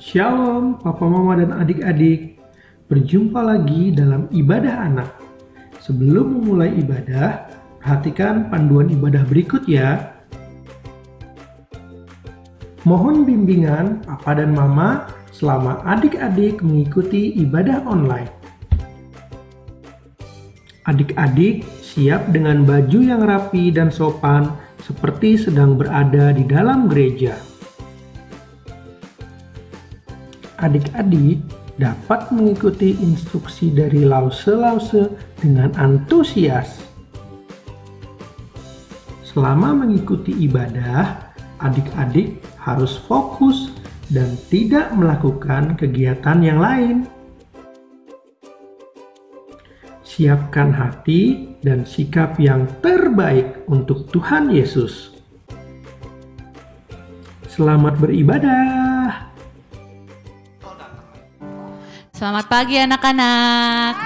Shalom Papa Mama dan adik-adik. Berjumpa lagi dalam ibadah anak. Sebelum memulai ibadah, perhatikan panduan ibadah berikut ya. Mohon bimbingan Papa dan Mama selama adik-adik mengikuti ibadah online. Adik-adik siap dengan baju yang rapi dan sopan seperti sedang berada di dalam gereja. Adik-adik dapat mengikuti instruksi dari lause-lause dengan antusias. Selama mengikuti ibadah, adik-adik harus fokus dan tidak melakukan kegiatan yang lain. Siapkan hati dan sikap yang terbaik untuk Tuhan Yesus. Selamat beribadah. Selamat pagi anak-anak.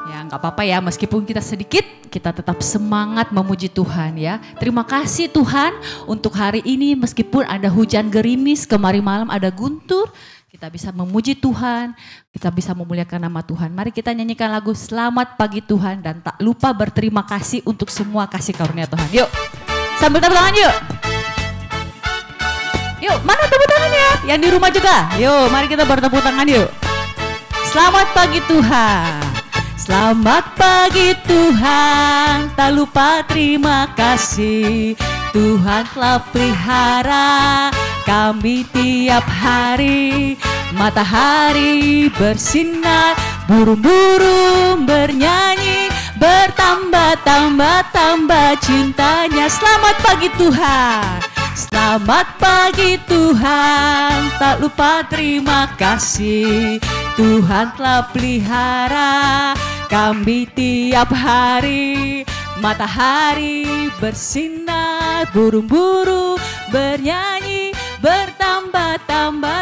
Ya nggak apa-apa ya, meskipun kita sedikit, kita tetap semangat memuji Tuhan ya. Terima kasih Tuhan untuk hari ini, meskipun ada hujan gerimis, kemarin malam ada guntur. Kita bisa memuji Tuhan, kita bisa memuliakan nama Tuhan. Mari kita nyanyikan lagu Selamat Pagi Tuhan dan tak lupa berterima kasih untuk semua kasih karunia Tuhan. Yuk, sambil tepuk tangan yuk. Yuk, mana tepuk tangannya? Yang di rumah juga. Yuk, mari kita bertepuk tangan yuk. Selamat pagi Tuhan. Selamat pagi Tuhan, tak lupa terima kasih. Tuhan telah pelihara kami tiap hari. Matahari bersinar, burung-burung bernyanyi, bertambah-tambah cintanya. Selamat pagi Tuhan. Selamat pagi Tuhan, tak lupa terima kasih. Tuhan telah pelihara kami tiap hari. Matahari bersinar, burung-burung bernyanyi, bertambah-tambah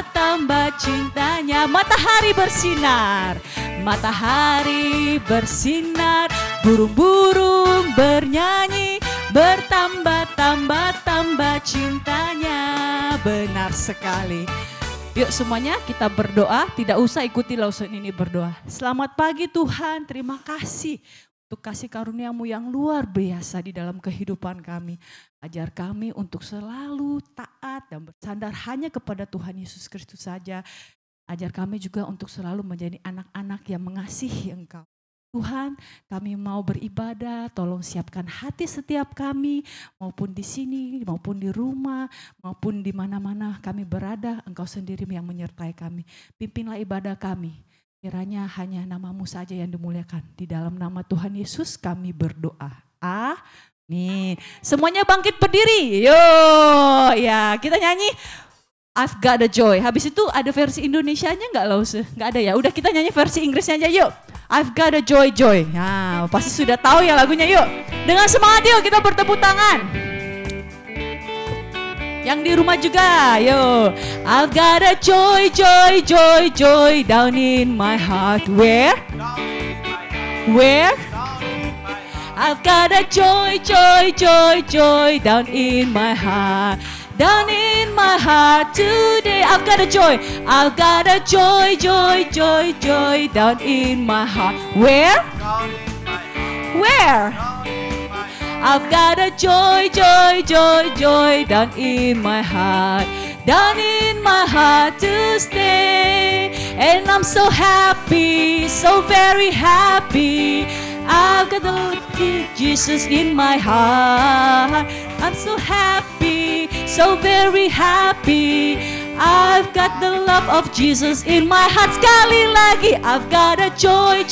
cintanya. Matahari bersinar, matahari bersinar, burung-burung bernyanyi, bertambah-tambah cintanya. Benar sekali. Yuk semuanya kita berdoa, tidak usah ikuti lausan ini, berdoa. Selamat pagi Tuhan, terima kasih untuk kasih karunia-Mu yang luar biasa di dalam kehidupan kami. Ajar kami untuk selalu taat dan bersandar hanya kepada Tuhan Yesus Kristus saja. Ajar kami juga untuk selalu menjadi anak-anak yang mengasihi Engkau. Tuhan, kami mau beribadah, tolong siapkan hati setiap kami, maupun di sini, maupun di rumah, maupun di mana-mana kami berada, Engkau sendiri yang menyertai kami. Pimpinlah ibadah kami, kiranya hanya nama-Mu saja yang dimuliakan. Di dalam nama Tuhan Yesus kami berdoa. Amin. Semuanya bangkit berdiri, yo, ya kita nyanyi I've got a joy. Habis itu ada versi Indonesianya nggak Lause? Nggak ada ya, udah kita nyanyi versi Inggrisnya aja yuk. I've got a joy. Nah, pasti sudah tahu ya lagunya yuk. Dengan semangat yuk kita bertepuk tangan. Yang di rumah juga, yuk. I've got a joy down in my heart. Where? I've got a joy down in my heart. Down in my heart today, I've got a joy. I've got a joy down in my heart. Where? I've got a joy down in my heart. Down in my heart to stay. And I'm so happy, so very happy. I've got the love of Jesus in my heart. I'm so happy, so very happy. I've got the love of Jesus in my heart. Sekali lagi, I've got a joy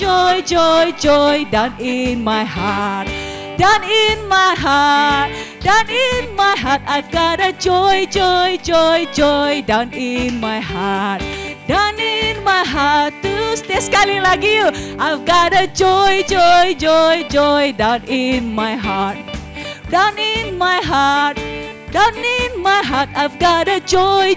down in my heart. Down in my heart, I've got a joy down in my heart. Down in my heart to stay. Sekali lagi yuk. I've got a joy down in my heart. Down in my heart, I've got a joy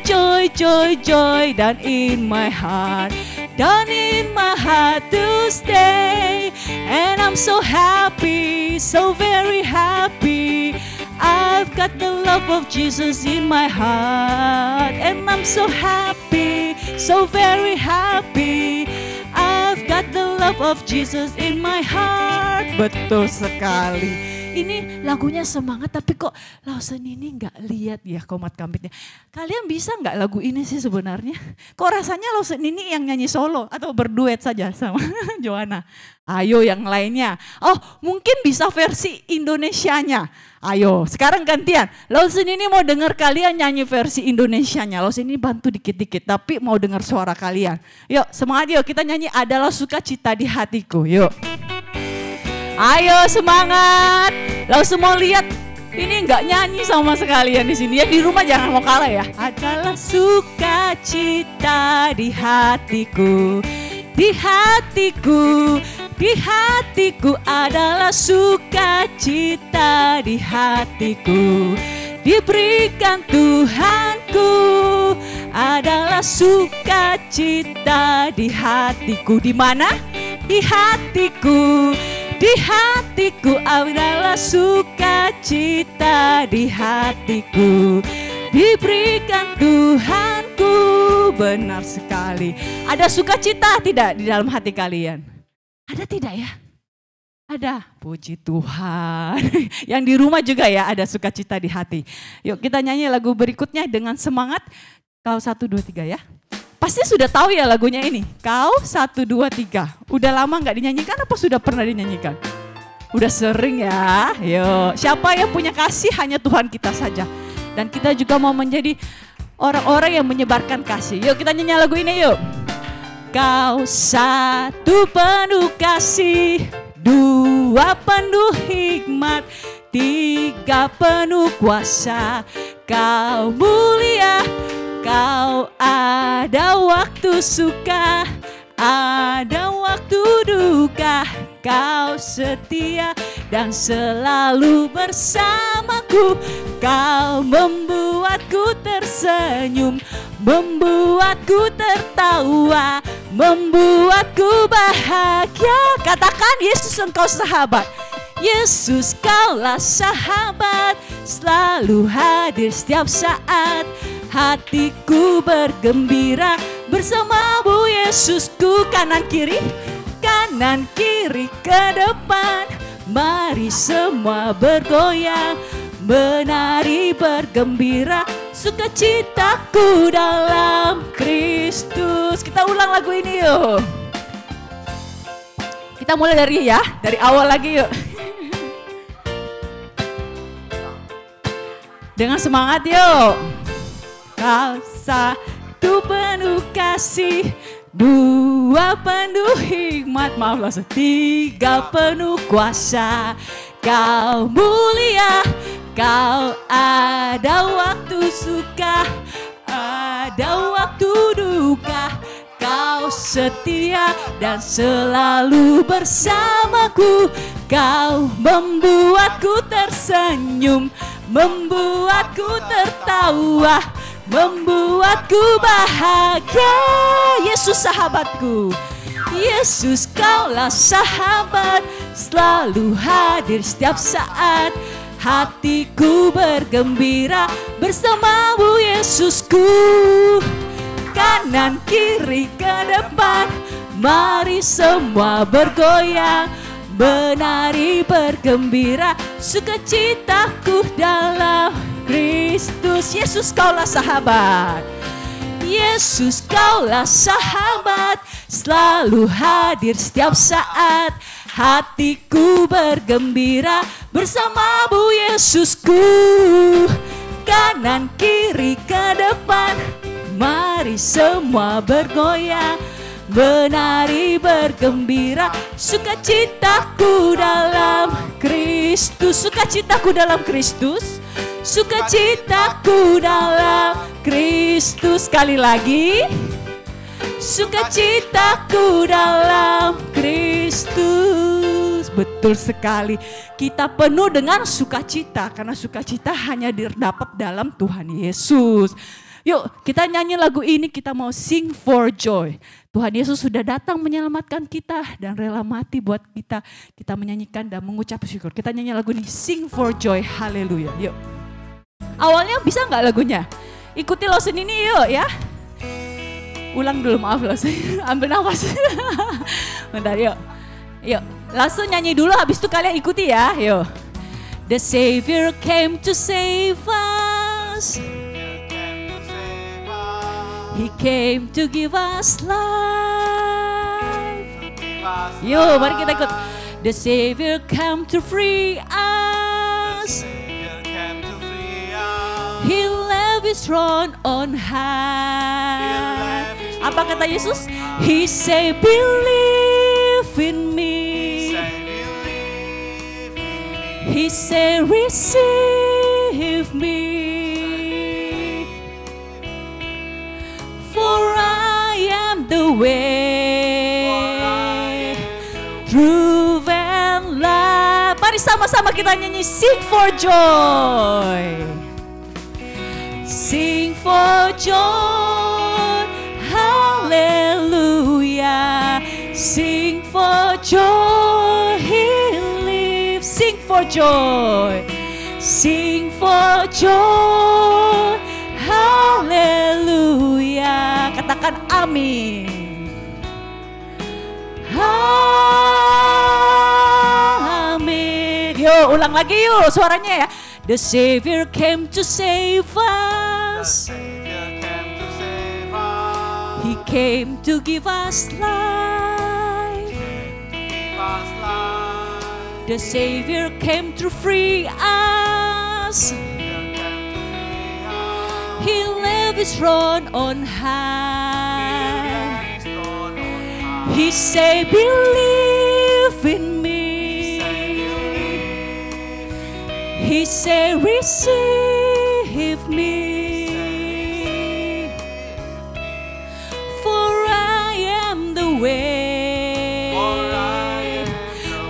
down in my heart. Down in my heart to stay. And I'm so happy, so very happy. I've got the love of Jesus in my heart, and I'm so happy, so very happy. I've got the love of Jesus in my heart. Betul sekali. Ini lagunya semangat, tapi kok Lawson ini nggak lihat ya komat kamitnya. Kalian bisa nggak lagu ini sih sebenarnya? Kok rasanya Lawson ini yang nyanyi solo atau berduet saja sama Joanna? Ayo yang lainnya. Oh mungkin bisa versi Indonesianya. Ayo sekarang gantian. Lawson ini mau dengar kalian nyanyi versi Indonesianya. Lawson ini bantu dikit-dikit tapi mau dengar suara kalian. Yuk semangat yuk, kita nyanyi Adalah Sukacita di Hatiku. Yuk. Ayo semangat. Langsung mau lihat ini nggak nyanyi sama sekalian di sini ya, di rumah jangan mau kalah ya. Adalah sukacita di hatiku, di hatiku, di hatiku adalah sukacita di hatiku. Diberikan Tuhanku adalah sukacita di hatiku. Di mana? Di hatiku. Di hatiku adalah sukacita di hatiku. Diberikan Tuhanku. Benar sekali. Ada sukacita tidak di dalam hati kalian? Ada tidak ya? Ada. Puji Tuhan. Yang di rumah juga ya ada sukacita di hati. Yuk kita nyanyi lagu berikutnya dengan semangat. Kau 1, 2, 3 ya. Pasti sudah tahu ya lagunya ini. Kau 1, 2, 3. Udah lama nggak dinyanyikan apa sudah pernah dinyanyikan? Udah sering ya. Yuk, siapa yang punya kasih hanya Tuhan kita saja. Dan kita juga mau menjadi orang-orang yang menyebarkan kasih. Yuk kita nyanyi lagu ini yuk. Kau 1 penuh kasih, 2 penuh hikmat, 3 penuh kuasa. Kau mulia. Kau ada waktu suka, ada waktu duka. Kau setia dan selalu bersamaku. Kau membuatku tersenyum, membuatku tertawa, membuatku bahagia. Katakan Yesus engkau sahabat. Yesus kaulah sahabat, selalu hadir setiap saat. Hatiku bergembira bersamamu Yesusku. Kanan kiri ke depan. Mari semua bergoyang, menari bergembira. Sukacitaku dalam Kristus. Kita ulang lagu ini yuk. Kita mulai dari awal lagi yuk. Dengan semangat yuk. Kau 1 penuh kasih, 2 penuh hikmat, 3 penuh kuasa. Kau mulia, kau ada waktu suka, ada waktu duka. Kau setia dan selalu bersamaku. Kau membuatku tersenyum, membuatku tertawa, membuatku bahagia. Yesus sahabatku. Yesus kaulah sahabat, selalu hadir setiap saat. Hatiku bergembira bersamamu Yesusku. Kanan kiri ke depan, mari semua bergoyang, menari bergembira. Sukacitaku dalam Kristus. Yesus kaulah sahabat. Yesus kaulah sahabat, selalu hadir setiap saat. Hatiku bergembira bersamamu Yesusku. Kanan kiri ke depan, mari semua bergoyang, menari bergembira. Sukacitaku dalam Kristus. Sukacitaku dalam Kristus. Sukacitaku dalam Kristus. Sekali lagi. Sukacitaku dalam Kristus. Betul sekali. Kita penuh dengan sukacita karena sukacita hanya didapat dalam Tuhan Yesus. Yuk kita nyanyi lagu ini, kita mau sing for joy. Tuhan Yesus sudah datang menyelamatkan kita dan rela mati buat kita. Kita menyanyikan dan mengucap syukur. Kita nyanyi lagu ini, sing for joy, haleluya. Yuk. Awalnya bisa gak lagunya? Ikuti Lawson ini yuk ya. Ulang dulu, maaf Lawson. Ambil nafas. Bentar yuk. Yuk, langsung nyanyi dulu, habis itu kalian ikuti ya. Yuk. The Savior came to save us. He came to give us life. Yuk, mari kita ikut. The Savior came to free us. He left his throne on high. Apa kata Yesus? He say, believe in me. He say, receive me. For I am the way, truth and life. Mari sama-sama kita nyanyi, sing for joy. Sing for joy, hallelujah. Sing for joy, He lives. Sing for joy, sing for joy, hallelujah. Katakan amin. Amin. Yuk ulang lagi yuk suaranya ya. The Savior came to save us. He came to give us life. The Savior came to free us. He left his throne on high. He say, believe in me. He say, receive me. For I am the way,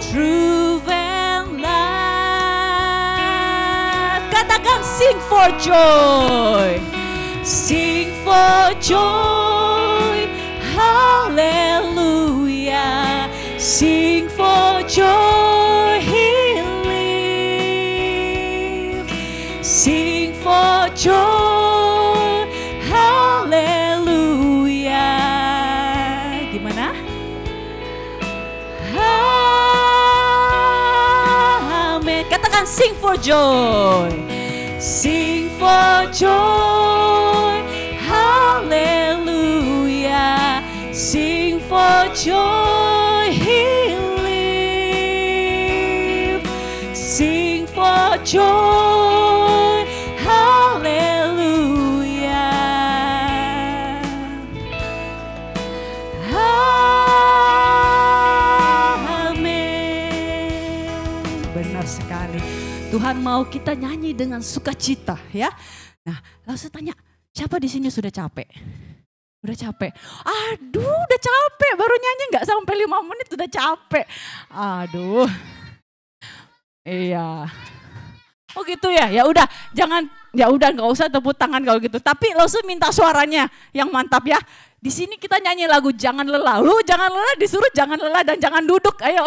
truth and life. Katakan sing for joy. Sing for joy, hallelujah. Sing for joy, He lives. Sing for joy, hallelujah. Gimana? Amen. Katakan sing for joy. Sing for joy, hallelujah. Sing for joy, He lives. Sing for joy, hallelujah. Amin. Benar sekali. Tuhan mau kita nyanyi dengan sukacita ya. Nah, langsung tanya, siapa di sini sudah capek? Udah capek? Aduh, udah capek. Baru nyanyi nggak sampai 5 menit udah capek. Aduh. Iya. Oh gitu ya. Ya udah, jangan, ya udah nggak usah tepuk tangan kalau gitu. Tapi langsung minta suaranya yang mantap ya. Di sini kita nyanyi lagu Jangan Lelah. Lu jangan lelah, disuruh jangan lelah dan jangan duduk. Ayo.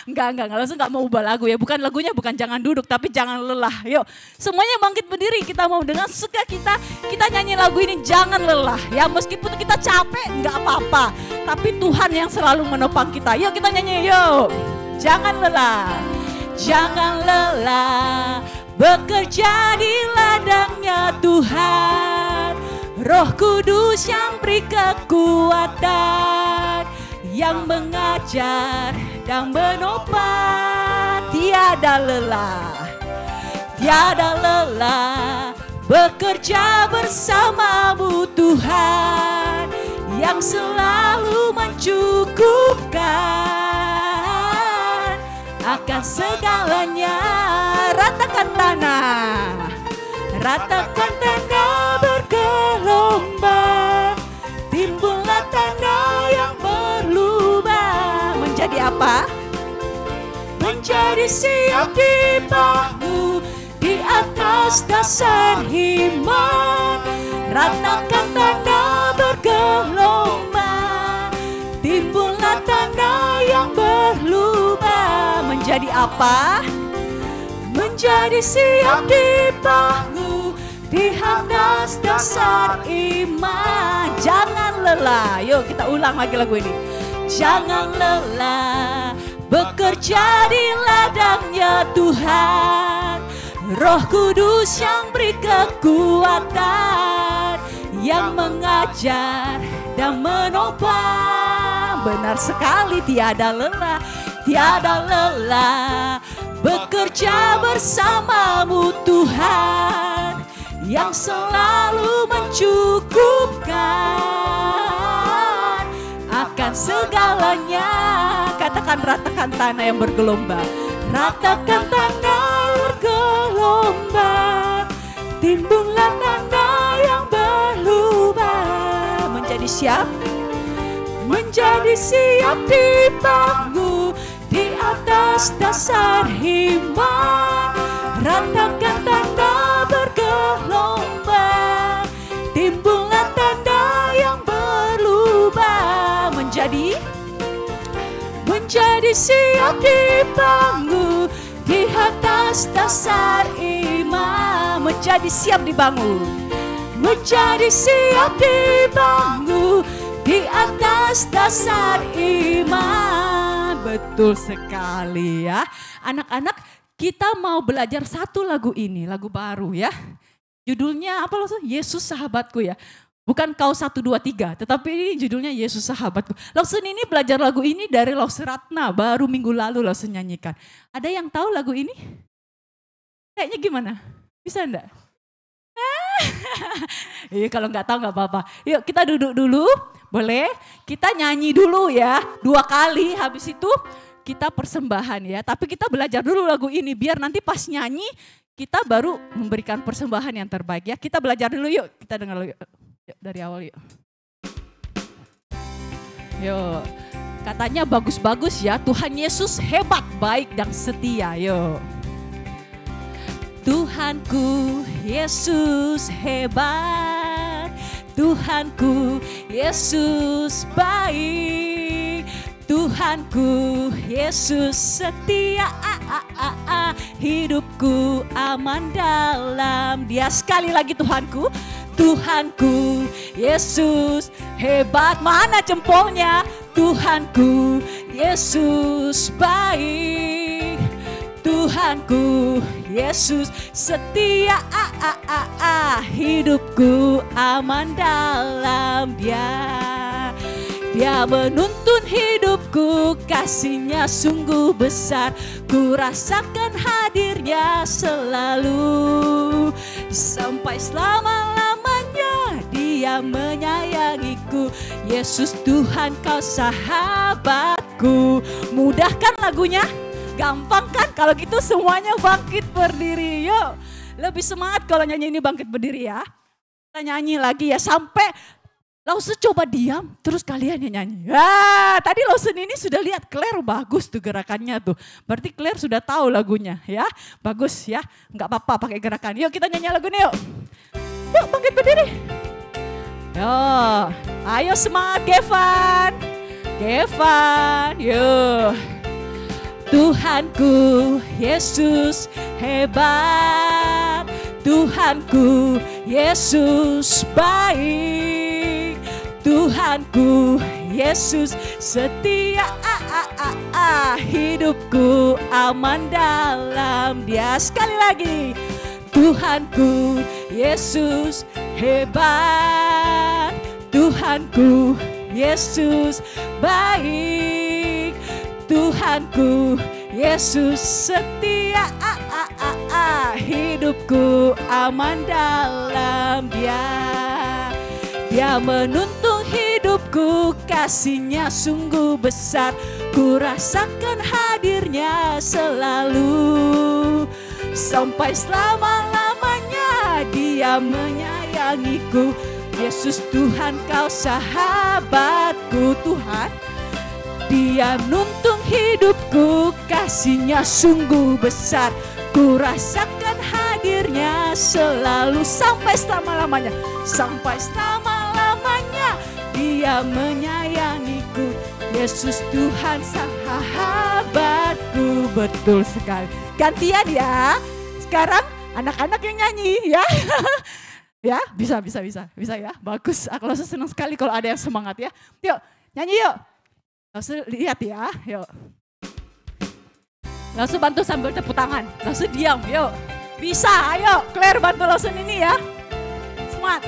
Enggak, langsung enggak mau ubah lagu ya. Bukan lagunya bukan jangan duduk tapi jangan lelah. Yuk, semuanya bangkit berdiri. Kita mau dengan sukacita kita nyanyi lagu ini Jangan Lelah. Ya meskipun kita capek enggak apa-apa. Tapi Tuhan yang selalu menopang kita. Yuk kita nyanyi yuk. Jangan lelah. Jangan lelah. Bekerja di ladangnya Tuhan. Roh Kudus yang beri kekuatan, yang mengajar dan menopang. Tiada lelah, tiada lelah, bekerja bersamamu Tuhan, yang selalu mencukupkan akan segalanya. Ratakan tanah, ratakan tanah bergelombang, timbullah tanah yang berlubang. Menjadi apa? Menjadi siap dibangun di atas dasar iman. ratakan tanah bergelombang, timbullah tanah yang berlubang. Menjadi apa? Menjadi siap dibangun di atas dasar iman. Jangan lelah. Yuk kita ulang lagi lagu ini. Jangan lelah bekerja di ladangnya Tuhan. Roh Kudus yang beri kekuatan, yang mengajar dan menopang. Benar sekali, tiada lelah, tiada lelah bekerja bersamamu Tuhan, yang selalu mencukupkan akan segalanya. Katakan ratakan tanah yang bergelombang, ratakan tanah bergelombang, timbullah tanah yang berlubang. Menjadi siap, menjadi siap dibangun di atas dasar iman. Ratakan tanah bergelombang, timbullah tanah yang berlubang. Menjadi siap dibangun di atas dasar iman. Menjadi siap dibangun, menjadi siap dibangun di atas dasar iman. Betul sekali ya. Anak-anak, kita mau belajar satu lagu ini, lagu baru ya. Judulnya apa loh? Yesus sahabatku ya. Bukan kau 1, 2, 3, tetapi ini judulnya Yesus sahabatku. Lawson ini belajar lagu ini dari Lawson Ratna, baru minggu lalu Lawson nyanyikan. Ada yang tahu lagu ini? Kayaknya gimana? Bisa enggak? Iya, kalau nggak tahu nggak apa-apa. Yuk kita duduk dulu, boleh? Kita nyanyi dulu ya, 2 kali, habis itu kita persembahan ya. Tapi kita belajar dulu lagu ini, biar nanti pas nyanyi kita baru memberikan persembahan yang terbaik ya. Kita belajar dulu yuk, kita dengar yuk. Yuk, dari awal yuk. Yuk, katanya bagus-bagus ya, Tuhan Yesus hebat, baik dan setia. Yuk. Tuhanku Yesus hebat, Tuhanku Yesus baik, Tuhanku Yesus setia, hidupku aman dalam Dia. Sekali lagi Tuhanku, Tuhanku Yesus hebat. Mana jempolnya? Tuhanku Yesus baik, Tuhanku Yesus setia, hidupku aman dalam Dia. Dia menuntun hidupku, kasih-Nya sungguh besar. Ku rasakan hadirnya selalu, sampai selama-lamanya Dia menyayangiku. Yesus Tuhan, Kau sahabatku. Mudah kan lagunya? Gampang kan? Kalau gitu semuanya bangkit berdiri. Yuk, lebih semangat kalau nyanyi ini bangkit berdiri ya. Kita nyanyi lagi ya sampai Lawson coba diam, terus kalian yang nyanyi. Tadi Lawson ini sudah lihat Claire bagus tuh gerakannya tuh. Berarti Claire sudah tahu lagunya ya. Bagus ya, nggak apa-apa pakai gerakan. Yuk kita nyanyi lagu ini yuk. Yuk bangkit berdiri. Yuk, ayo semangat Gevan. Gevan, yuk. Tuhanku Yesus hebat, Tuhanku Yesus baik, Tuhanku Yesus setia, hidupku aman dalam Dia. Sekali lagi, Tuhanku Yesus hebat, Tuhanku Yesus baik, Tuhanku Yesus setia, hidupku aman dalam Dia. Dia menuntun hidupku, kasih-Nya sungguh besar. Ku rasakan hadirnya selalu, sampai selama-lamanya Dia menyayangiku. Yesus Tuhan, Kau sahabatku. Tuhan, Dia nuntun hidupku, kasih-Nya sungguh besar. Ku rasakan hadirnya hadirnya selalu sampai selama-lamanya. Sampai selama-lamanya Dia menyayangiku. Yesus Tuhan sahabatku. Betul sekali. Gantian ya. Sekarang anak-anak yang nyanyi ya. Ya, bisa ya. Bagus. Aku langsung senang sekali kalau ada yang semangat ya. Yuk, nyanyi yuk. Langsung lihat ya, yuk. Langsung bantu sambil tepuk tangan. Langsung diam, yuk. Bisa, ayo. Claire bantu langsung ini ya. Semangat.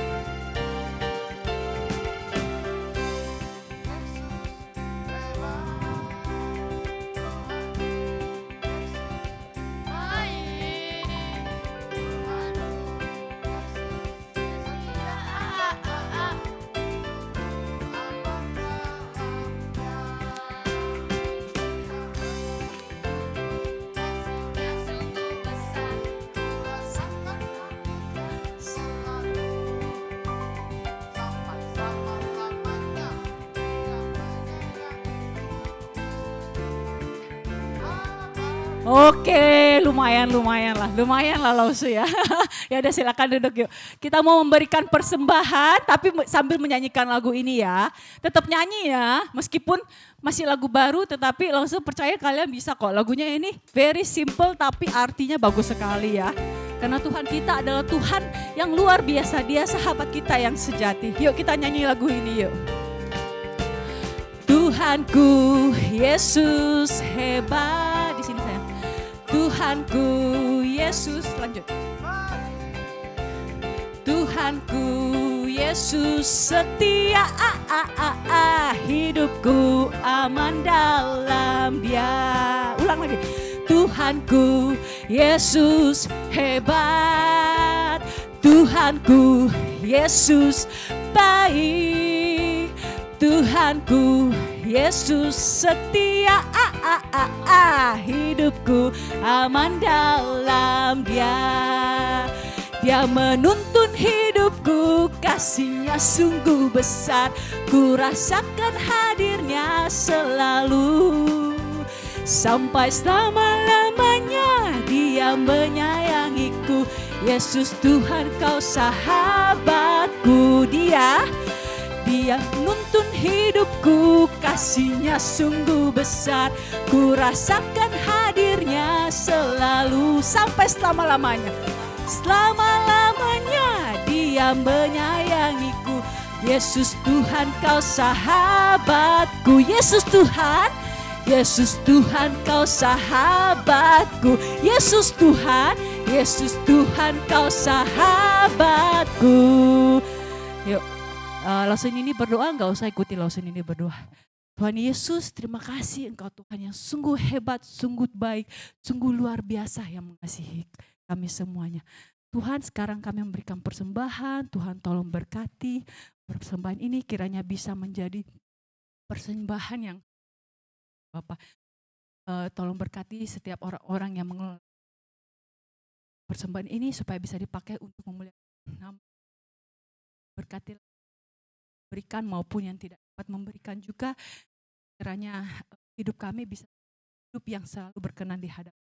Oke, lumayan lah Lausu ya. Ya udah silakan duduk yuk. Kita mau memberikan persembahan tapi sambil menyanyikan lagu ini ya. Tetap nyanyi ya, meskipun masih lagu baru tetapi Lausu percaya kalian bisa kok. Lagunya ini very simple tapi artinya bagus sekali ya. Karena Tuhan kita adalah Tuhan yang luar biasa, Dia sahabat kita yang sejati. Yuk kita nyanyi lagu ini yuk. Tuhanku Yesus hebat. Di sini sayang. Tuhanku Yesus, lanjut. Tuhanku Yesus setia, hidupku aman dalam Dia. Ulang lagi. Tuhanku Yesus hebat. Tuhanku Yesus baik. Tuhanku Yesus setia, hidupku aman dalam Dia. Dia menuntun hidupku, kasih-Nya sungguh besar. Ku rasakan hadirnya selalu. Sampai selama-lamanya Dia menyayangiku. Yesus Tuhan Kau sahabatku. Dia nuntun hidupku, kasih-Nya sungguh besar. Ku rasakan hadirnya selalu. Sampai selama-lamanya. Selama-lamanya Dia menyayangiku. Yesus Tuhan Kau sahabatku. Yesus Tuhan Kau sahabatku. Yesus Tuhan Kau sahabatku. Yuk. Lausun ini berdoa, enggak usah ikuti Lausun ini berdoa. Tuhan Yesus, terima kasih Engkau Tuhan yang sungguh hebat, sungguh baik, sungguh luar biasa yang mengasihi kami semuanya. Tuhan, sekarang kami memberikan persembahan, Tuhan tolong berkati persembahan ini kiranya bisa menjadi persembahan yang Bapak tolong berkati setiap orang-orang yang mengelola persembahan ini supaya bisa dipakai untuk memuliakan nama. Berkati berikan maupun yang tidak dapat memberikan juga, kiranya hidup kami bisa hidup yang selalu berkenan di hadapan.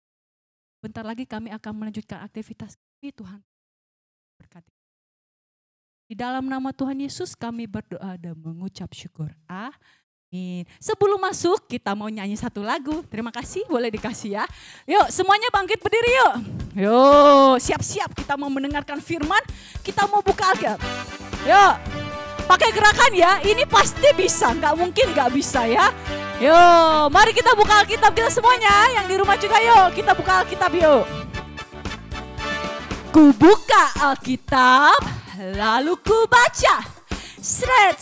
Bentar lagi kami akan melanjutkan aktivitas kami, Tuhan berkati. Di dalam nama Tuhan Yesus kami berdoa dan mengucap syukur. Amin. Sebelum masuk kita mau nyanyi satu lagu. Terima kasih, boleh dikasih ya. Yuk semuanya bangkit berdiri yuk. Yuk siap-siap kita mau mendengarkan firman. Kita mau buka Alkitab. Yuk. Pakai gerakan ya, ini pasti bisa, nggak mungkin nggak bisa ya. Yuk, mari kita buka Alkitab kita semuanya, yang di rumah juga yuk, kita buka Alkitab yuk. Ku buka Alkitab, lalu ku baca. Sret.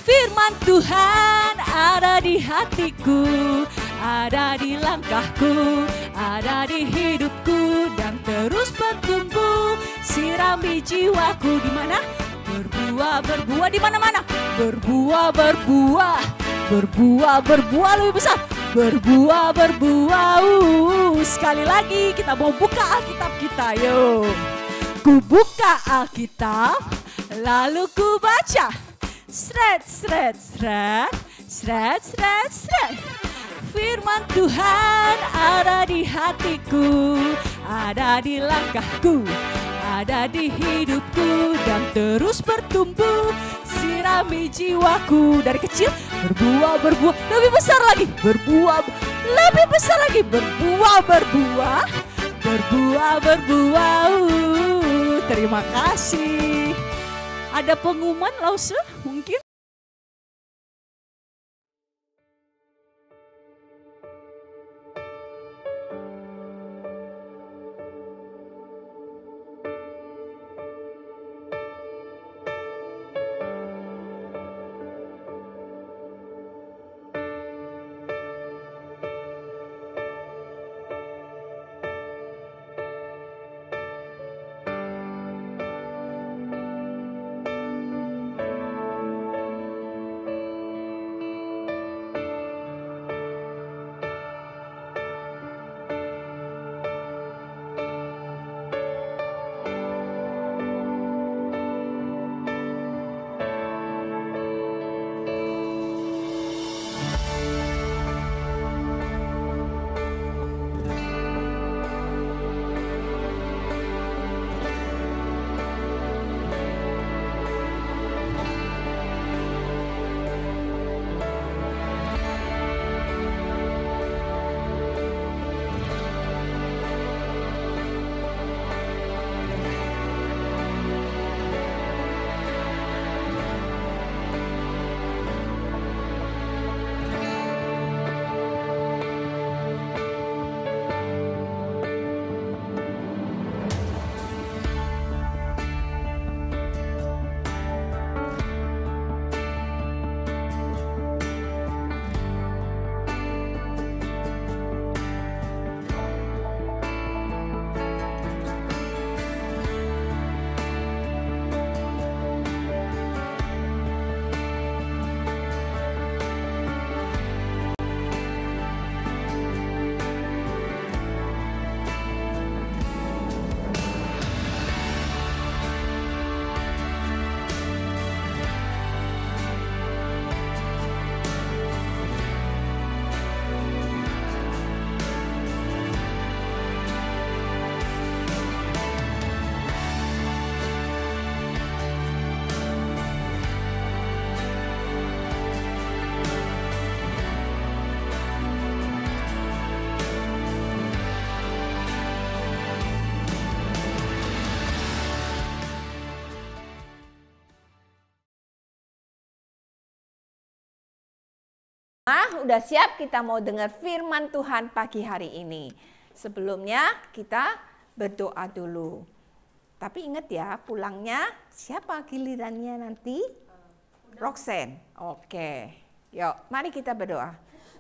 Firman Tuhan ada di hatiku, ada di langkahku, ada di hidupku dan terus bertumbuh. Sirami jiwaku di mana? Berbuah di mana-mana. Berbuah lebih besar. Berbuah. Sekali lagi kita mau buka Alkitab kita, yuk. Ku buka Alkitab, lalu ku baca. Sret. Firman Tuhan ada di hatiku, ada di langkahku, ada di hidupku, dan terus bertumbuh. Sirami jiwaku dari kecil, berbuah lebih besar lagi, berbuah lebih besar lagi, berbuah. Terima kasih. Ada pengumuman Lause mungkin? Udah siap kita mau dengar firman Tuhan pagi hari ini. Sebelumnya kita berdoa dulu. Tapi ingat ya, pulangnya siapa gilirannya nanti? Roxanne. Oke. Yuk, mari kita berdoa.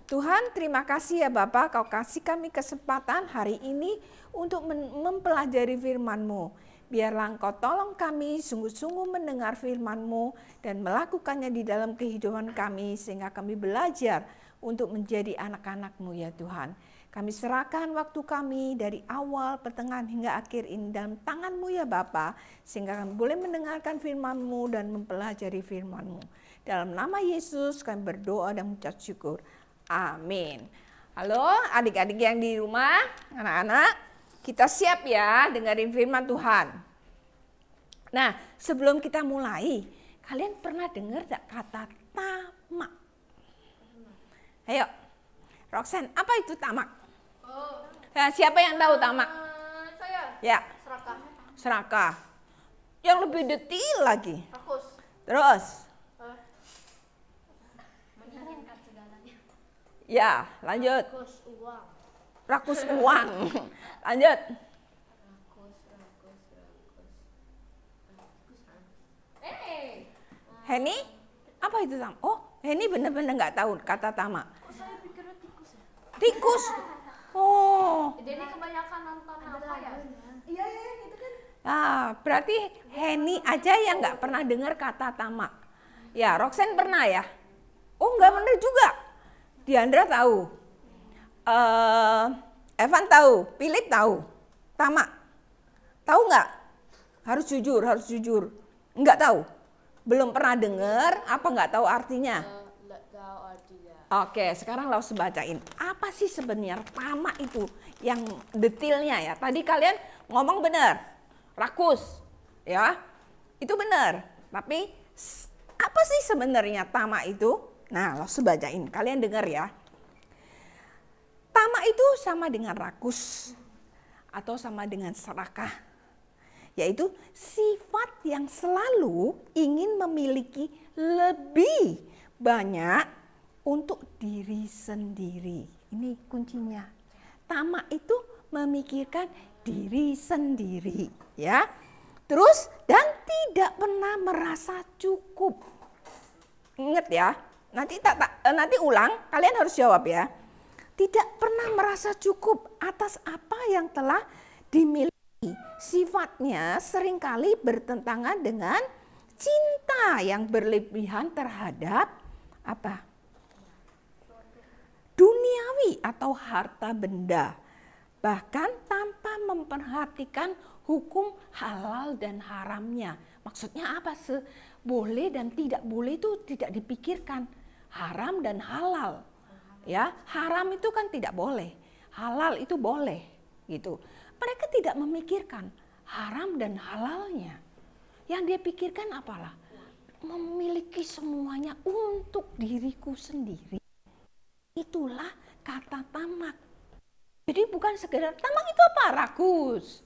Tuhan, terima kasih ya Bapak, Kau kasih kami kesempatan hari ini untuk mempelajari firman-Mu. Biarlah Engkau tolong kami sungguh-sungguh mendengar firman-Mu dan melakukannya di dalam kehidupan kami sehingga kami belajar untuk menjadi anak-anak-Mu ya Tuhan. Kami serahkan waktu kami dari awal, pertengahan hingga akhir ini dalam tangan-Mu ya Bapa, sehingga kami boleh mendengarkan firman-Mu dan mempelajari firman-Mu. Dalam nama Yesus kami berdoa dan mengucap syukur. Amin. Halo adik-adik yang di rumah, anak-anak. Kita siap ya dengerin firman Tuhan. Nah, sebelum kita mulai, kalian pernah dengar gak kata tamak? Ayo, Roxanne, apa itu tamak? Nah, siapa yang tahu tamak? Saya. Ya. Serakah. Serakah. Yang lebih detail lagi. Rakus. Terus? Menginginkan segalanya. Ya, lanjut. Rakus uang. Rakus uang. Lanjut. Henny, apa itu tamak? Oh, Henny benar-benar nggak tahu kata tamak. Oh, saya pikirnya tikus ya. Tikus. Oh. Denny kebanyakan nonton apa ya? Iya, itu kan. Ah, berarti Henny aja yang nggak pernah dengar kata tamak. Ya, Roxanne pernah ya? Oh, nggak benar juga. Diandra tahu. Evan tahu. Philip tahu. Tamak. Tahu nggak? Harus jujur, harus jujur. Nggak tahu. Belum pernah dengar, apa nggak tahu artinya? Nggak tahu artinya. Oke, sekarang Laus bacain. Apa sih sebenarnya tamak itu yang detailnya ya? Tadi kalian ngomong benar, rakus, ya, itu benar. Tapi apa sih sebenarnya tamak itu? Nah, Laus bacain. Kalian dengar ya. Tamak itu sama dengan rakus atau sama dengan serakah, yaitu sifat yang selalu ingin memiliki lebih banyak untuk diri sendiri. Ini kuncinya. Tamak itu memikirkan diri sendiri, ya. Terus dan tidak pernah merasa cukup. Ingat ya. Nanti ulang, kalian harus jawab ya. Tidak pernah merasa cukup atas apa yang telah dimiliki. Sifatnya seringkali bertentangan dengan cinta yang berlebihan terhadap apa? Duniawi atau harta benda, bahkan tanpa memperhatikan hukum halal dan haramnya. Maksudnya apa? Boleh dan tidak boleh itu tidak dipikirkan. Haram dan halal, ya, haram itu kan tidak boleh, halal itu boleh, gitu. Mereka tidak memikirkan haram dan halalnya. Yang dia pikirkan apalah? Memiliki semuanya untuk diriku sendiri. Itulah kata tamak. Jadi bukan sekedar tamak itu apa? Rakus.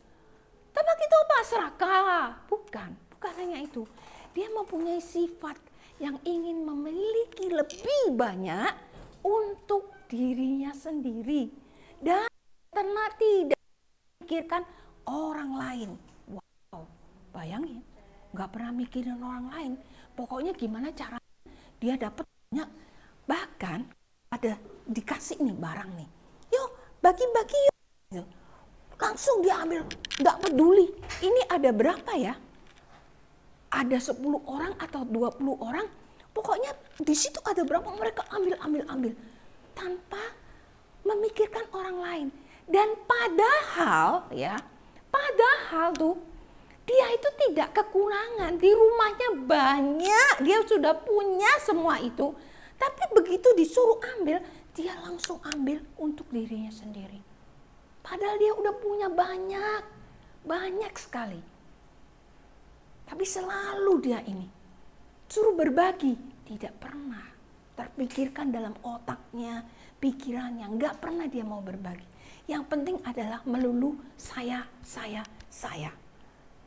Tamak itu apa? Serakah. Bukan hanya itu. Dia mempunyai sifat yang ingin memiliki lebih banyak untuk dirinya sendiri. Dan karena tidak memikirkan orang lain. Wow, bayangin. Gak pernah mikirin orang lain. Pokoknya gimana cara dia dapat banyak. Bahkan ada dikasih nih barang nih, yuk bagi-bagi yuk, langsung dia ambil, nggak peduli ini ada berapa ya, ada 10 orang atau 20 orang, pokoknya di situ ada berapa mereka ambil tanpa memikirkan orang lain. Dan padahal tuh dia itu tidak kekurangan, di rumahnya banyak, dia sudah punya semua itu. Tapi begitu disuruh ambil, dia langsung ambil untuk dirinya sendiri. Padahal dia udah punya banyak sekali. Tapi selalu dia ini suruh berbagi, tidak pernah terpikirkan dalam otaknya, pikirannya, nggak pernah dia mau berbagi. Yang penting adalah melulu saya.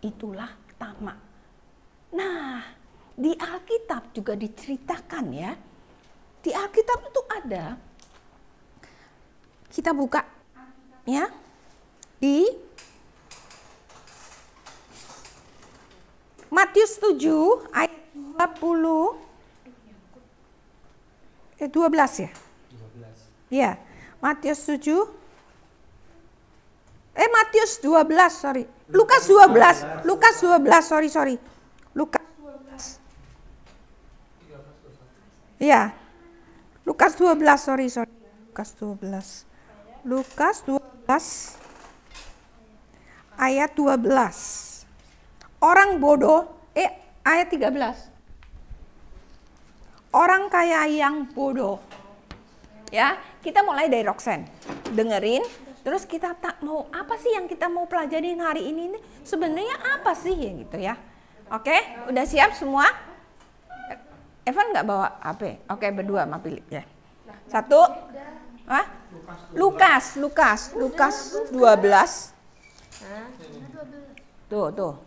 Itulah tamak. Nah, di Alkitab juga diceritakan ya. Di Alkitab itu ada, kita buka ya, di Matius 7 ayat 12 ya? 12. Ya, Matius 7. Matius 12, sorry. Lukas 12, sorry. Lukas 12. Ya. Lukas 12, sorry. Lukas 12 ayat 12. Orang bodoh, ayat 13. Orang kaya yang bodoh. Ya, kita mulai dari Roxanne. Dengerin, terus kita mau apa sih yang kita mau pelajarin hari ini? Sebenarnya apa sih ya gitu ya? Oke, udah siap semua? Evan nggak bawa HP? Oke, berdua sama Philip ya. Satu. Lukas 12. Tuh.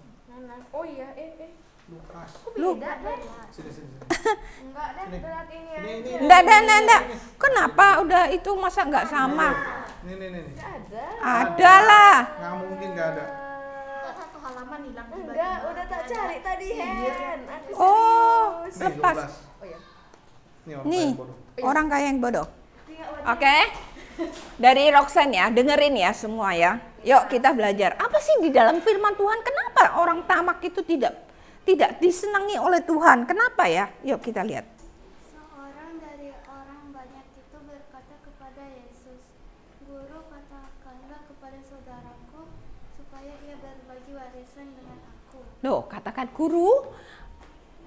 Oh iya, Enggak. Kenapa? Udah itu masa nggak sama? Nih. Ada lah. Nggak mungkin nggak ada. Satu halaman hilang. Enggak, udah tak cari tadi Hen. Oh, Nih, lepas. 12. Nih, orang kaya yang bodoh. Oke. Dari Roxanne ya, dengerin ya semua ya. Yuk kita belajar. Apa sih di dalam firman Tuhan? Kenapa orang tamak itu tidak disenangi oleh Tuhan? Kenapa ya? Yuk kita lihat. Seorang dari orang banyak itu berkata kepada Yesus, "Guru, katakanlah kepada saudaraku supaya ia berbagi warisan dengan aku." Loh, katakan guru,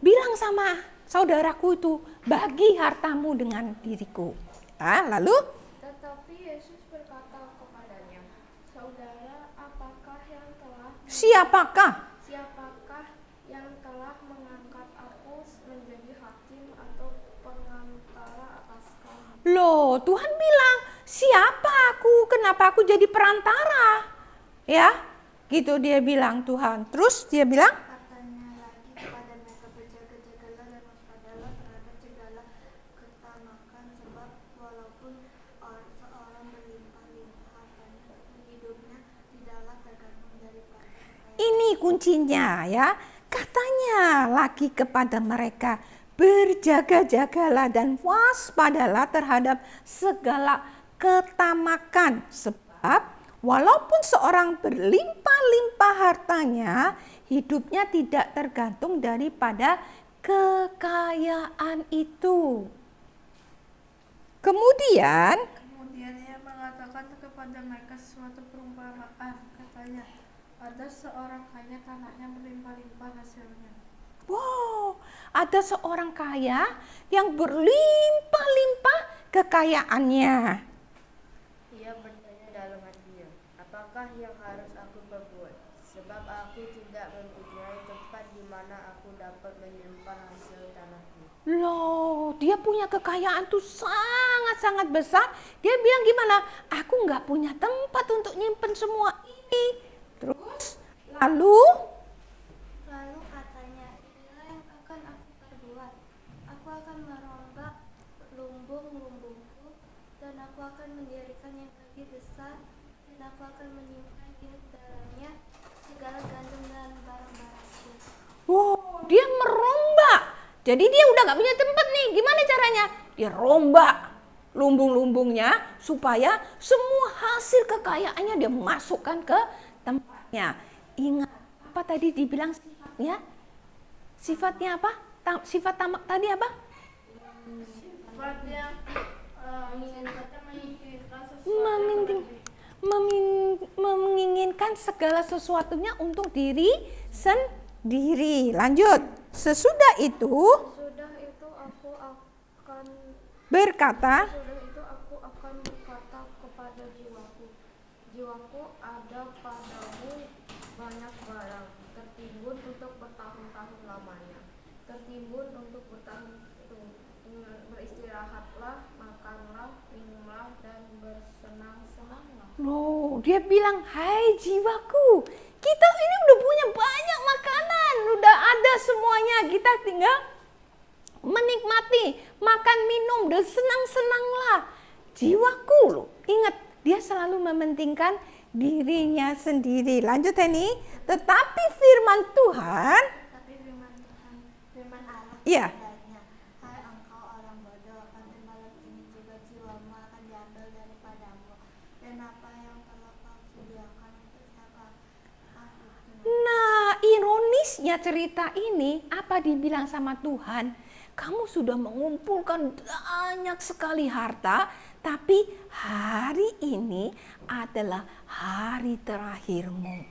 bilang sama saudaraku itu, bagi hartamu dengan diriku. Lalu Tetapi Yesus berkata kepadanya, Saudara, siapakah siapakah yang telah mengangkat aku menjadi hakim atau pengantara atas kamu? Loh, Tuhan bilang, siapa aku? Kenapa aku jadi perantara? Ya, gitu dia bilang Tuhan. Terus dia bilang, Katanya lagi kepada mereka, berjaga-jagalah dan waspadalah terhadap segala ketamakan, sebab walaupun seorang berlimpah-limpah hartanya, hidupnya tidaklah tergantung daripada kekayaan. ini kuncinya ya. Katanya lagi kepada mereka, berjaga-jagalah dan waspadalah terhadap segala ketamakan. Sebab walaupun seorang berlimpah-limpah hartanya, hidupnya tidak tergantung daripada kekayaan itu. Kemudian Kemudian ia mengatakan kepada mereka suatu perumpamaan. Katanya, ada seorang kaya tanahnya berlimpah-limpah hasilnya. wow, ada seorang kaya yang berlimpah-limpah kekayaannya. Ia bertanya dalam hatinya, apakah yang harus aku perbuat? Sebab aku tidak mempunyai tempat di mana aku dapat menyimpan hasil tanahku. Loh, dia punya kekayaan tuh sangat-sangat besar. Dia bilang gimana? Aku nggak punya tempat untuk nyimpen semua ini. Terus, lalu Katanya, inilah yang akan aku perbuat. Aku akan merombak lumbung-lumbungku, dan aku akan mendirikan yang lebih besar, dan aku akan menyimpan di dalamnya segala gandum dan barang-barangku. wow, dia merombak. Jadi dia udah nggak punya tempat nih. Gimana caranya? Dia rombak lumbung-lumbungnya supaya semua hasil kekayaannya dia masukkan ke tempatnya. Ingat apa tadi dibilang sifatnya? Sifatnya apa? Sifat tamak tadi apa? Sifatnya Menginginkan segala sesuatunya untuk diri sendiri. Lanjut. Sesudah itu Sudah itu aku akan berkata, berkata kepada jiwaku, jiwaku, ada padamu banyak barang, tertimbun untuk bertahun-tahun lamanya, tertimbun untuk bertahun. Beristirahatlah, makanlah, minumlah, dan bersenang-senanglah. loh, dia bilang, hai jiwaku, kita ini udah punya banyak makanan, udah ada semuanya, kita tinggal menikmati, makan, minum, dan senang-senanglah. Jiwaku loh, ingat, dia selalu mementingkan dirinya sendiri. Lanjut ini, tetapi firman Tuhan, Tapi firman Allah iya, kepadanya, hai engkau orang bodoh, akan malam ini juga jiwamu akan diambil daripadamu, dan apa yang telah kau sediakan untuk siapa? nah ironisnya cerita ini, apa dibilang sama Tuhan? Kamu sudah mengumpulkan banyak sekali harta, tapi hari ini adalah hari terakhirmu.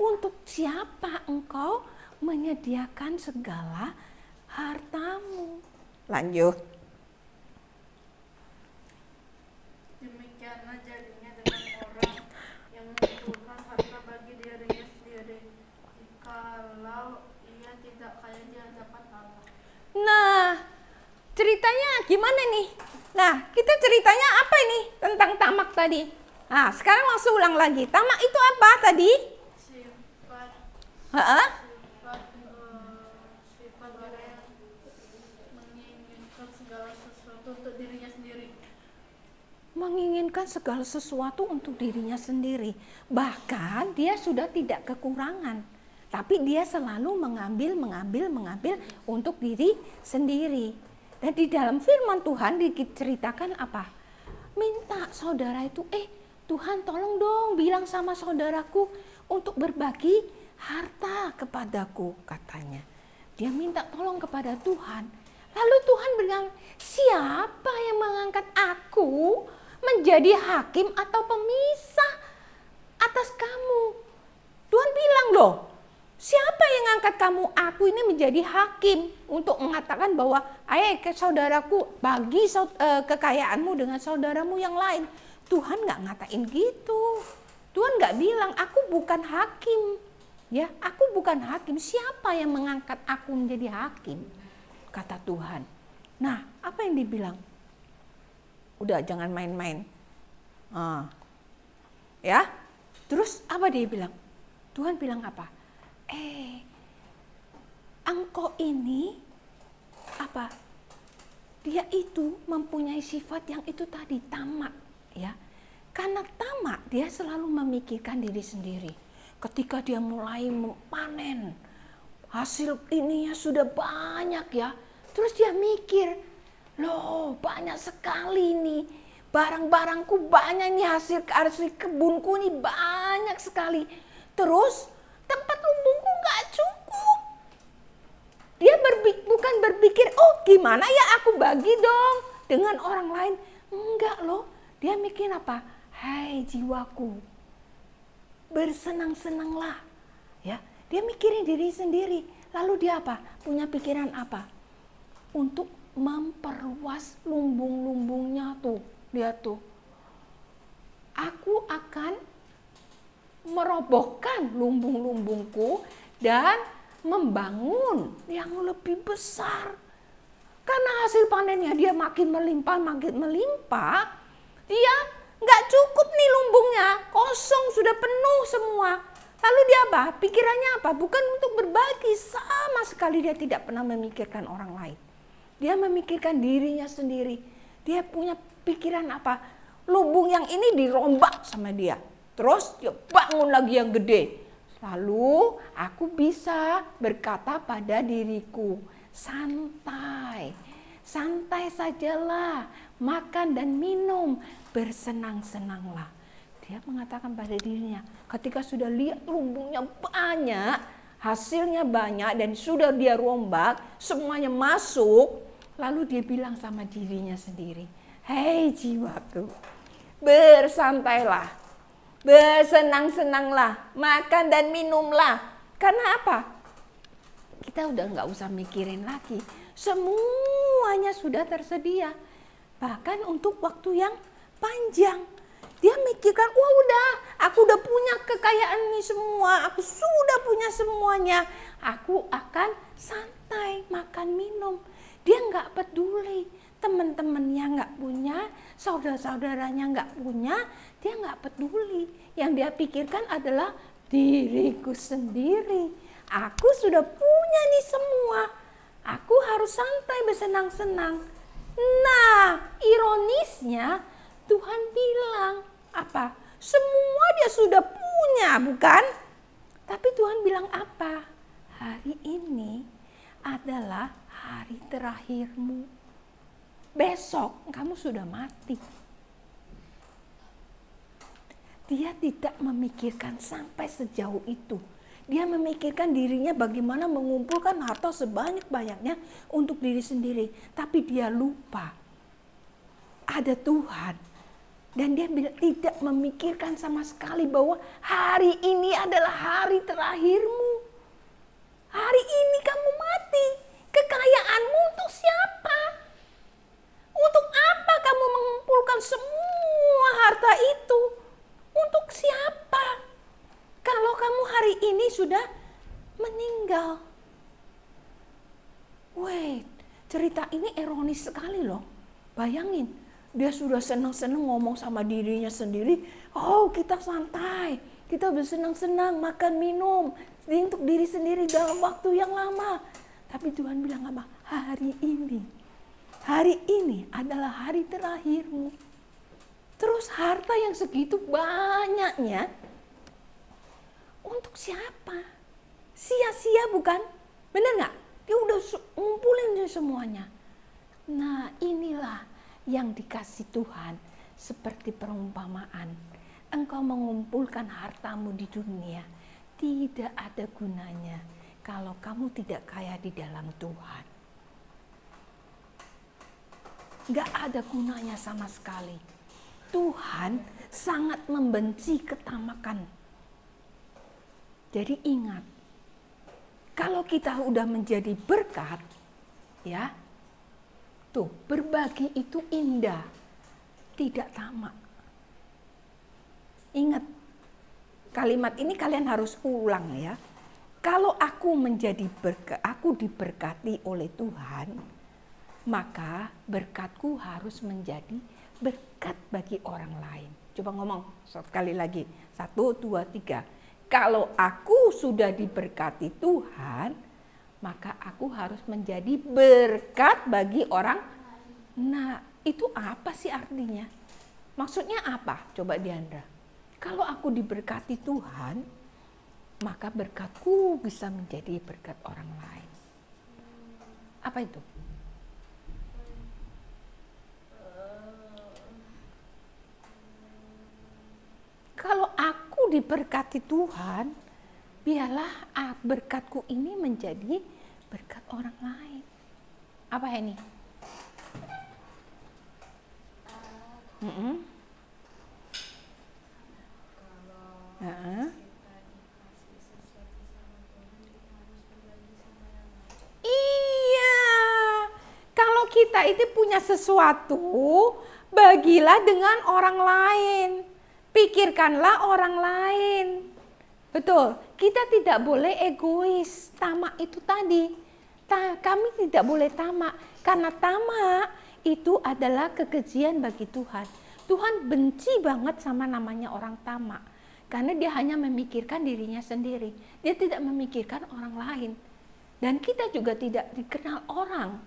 Untuk siapa engkau menyediakan segala hartamu? Lanjut. Demikianlah jadinya dengan orang yang mengumpulkan harta bagi dirinya sendiri, jikalau ia tidak kaya di hadapan Allah. Nah, ceritanya gimana nih? Nah, kita ceritanya apa ini tentang tamak tadi? Nah, sekarang langsung ulang lagi. Tamak itu apa tadi? Sifat Heeh. sifat orang yang menginginkan segala sesuatu untuk dirinya sendiri. Menginginkan segala sesuatu untuk dirinya sendiri. Bahkan dia sudah tidak kekurangan. Tapi dia selalu mengambil untuk diri sendiri. Dan di dalam firman Tuhan diceritakan apa? Minta saudara itu, Tuhan tolong dong bilang sama saudaraku untuk berbagi harta kepadaku, katanya. Dia minta tolong kepada Tuhan. Lalu Tuhan bilang, siapa yang mengangkat aku menjadi hakim atau pemisah atas kamu? Tuhan bilang loh, Siapa yang angkat kamu? Aku ini menjadi hakim untuk mengatakan bahwa ayo ke saudaraku bagi kekayaanmu dengan saudaramu yang lain. Tuhan nggak ngatain gitu. Tuhan nggak bilang aku bukan hakim. Ya, aku bukan hakim. Siapa yang mengangkat aku menjadi hakim? Kata Tuhan. Nah, apa yang dibilang? Udah jangan main-main. Ya, terus apa dia bilang? Tuhan bilang apa? Engkau ini apa? Dia itu mempunyai sifat yang itu tadi, tamak, ya. Karena tamak, dia selalu memikirkan diri sendiri. Ketika dia mulai panen, hasil ininya sudah banyak ya. Terus dia mikir, loh banyak sekali nih. Barang-barangku banyak nih, hasil kebunku nih banyak sekali. Terus tempat lumbungku gak cukup. Dia bukan berpikir, oh gimana ya aku bagi dong dengan orang lain. Enggak loh, dia mikir apa? Hai jiwaku, bersenang-senanglah. Ya, dia mikirin diri sendiri. Lalu dia apa? Punya pikiran apa? Untuk memperluas lumbung-lumbungnya tuh. Lihat tuh. Aku akan merobohkan lumbung-lumbungku dan membangun yang lebih besar. Karena hasil panennya dia makin melimpah, dia nggak cukup nih lumbungnya, kosong, sudah penuh semua. Lalu dia apa? Pikirannya apa? Bukan untuk berbagi, sama sekali dia tidak pernah memikirkan orang lain. Dia memikirkan dirinya sendiri. Dia punya pikiran apa? Lumbung yang ini dirombak sama dia. Terus dia bangun lagi yang gede. Lalu aku bisa berkata pada diriku, santai, santai sajalah, makan dan minum, bersenang-senanglah. Dia mengatakan pada dirinya, ketika sudah lihat lumbungnya banyak, hasilnya banyak dan sudah dia rombak, semuanya masuk, lalu dia bilang sama dirinya sendiri, hei jiwaku, bersantailah. Bersenang-senanglah, makan dan minumlah. Karena apa? Kita udah nggak usah mikirin lagi. Semuanya sudah tersedia. Bahkan untuk waktu yang panjang. Dia mikirkan, wah udah, aku udah punya kekayaan ini semua. Aku sudah punya semuanya. Aku akan santai, makan, minum. Dia nggak peduli. Teman-temannya nggak punya, saudara-saudaranya nggak punya, dia nggak peduli. Yang dia pikirkan adalah diriku sendiri. Aku sudah punya nih semua. Aku harus santai bersenang-senang. Nah, ironisnya Tuhan bilang apa? Semua dia sudah punya, bukan? Tapi Tuhan bilang apa? Hari ini adalah hari terakhirmu. Besok kamu sudah mati. Dia tidak memikirkan sampai sejauh itu. Dia memikirkan dirinya bagaimana mengumpulkan harta sebanyak-banyaknya untuk diri sendiri. Tapi dia lupa ada Tuhan. Dan dia tidak memikirkan sama sekali bahwa hari ini adalah hari terakhirmu. Hari ini kamu mati. Kekayaanmu untuk siapa? Untuk apa kamu mengumpulkan semua harta itu? Untuk siapa? Kalau kamu hari ini sudah meninggal. Wait, cerita ini ironis sekali loh. Bayangin, dia sudah senang-senang ngomong sama dirinya sendiri. Oh, kita santai, kita bersenang-senang, makan, minum. Untuk diri sendiri dalam waktu yang lama. Tapi Tuhan bilang apa? Hari ini adalah hari terakhirmu. Terus harta yang segitu banyaknya untuk siapa? Sia-sia bukan? Benar nggak? Dia udah ngumpulin semuanya. Nah inilah yang dikasih Tuhan seperti perumpamaan. Engkau mengumpulkan hartamu di dunia tidak ada gunanya kalau kamu tidak kaya di dalam Tuhan. Gak ada gunanya sama sekali. Tuhan sangat membenci ketamakan. Jadi ingat, Kalau kita udah menjadi berkat, ya, tuh berbagi itu indah, tidak tamak. Ingat, kalimat ini kalian harus ulang ya. Kalau aku menjadi berkat, aku diberkati oleh Tuhan, maka berkatku harus menjadi berkat bagi orang lain. Coba ngomong sekali lagi, 1, 2, 3. Kalau aku sudah diberkati Tuhan, maka aku harus menjadi berkat bagi orang. Nah, itu apa sih artinya? Maksudnya apa? Coba Diandra. Kalau aku diberkati Tuhan, maka berkatku bisa menjadi berkat orang lain. Apa itu? Kalau aku diberkati Tuhan, biarlah berkatku ini menjadi berkat orang lain. Apa ini? Iya, kalau kita itu punya sesuatu, bagilah dengan orang lain. Pikirkanlah orang lain. Betul, kita tidak boleh egois. Tamak itu tadi. Kami tidak boleh tamak. Karena tamak itu adalah kekejian bagi Tuhan. Tuhan benci banget sama namanya orang tamak. Karena dia hanya memikirkan dirinya sendiri. Dia tidak memikirkan orang lain. Dan kita juga tidak dikenal orang.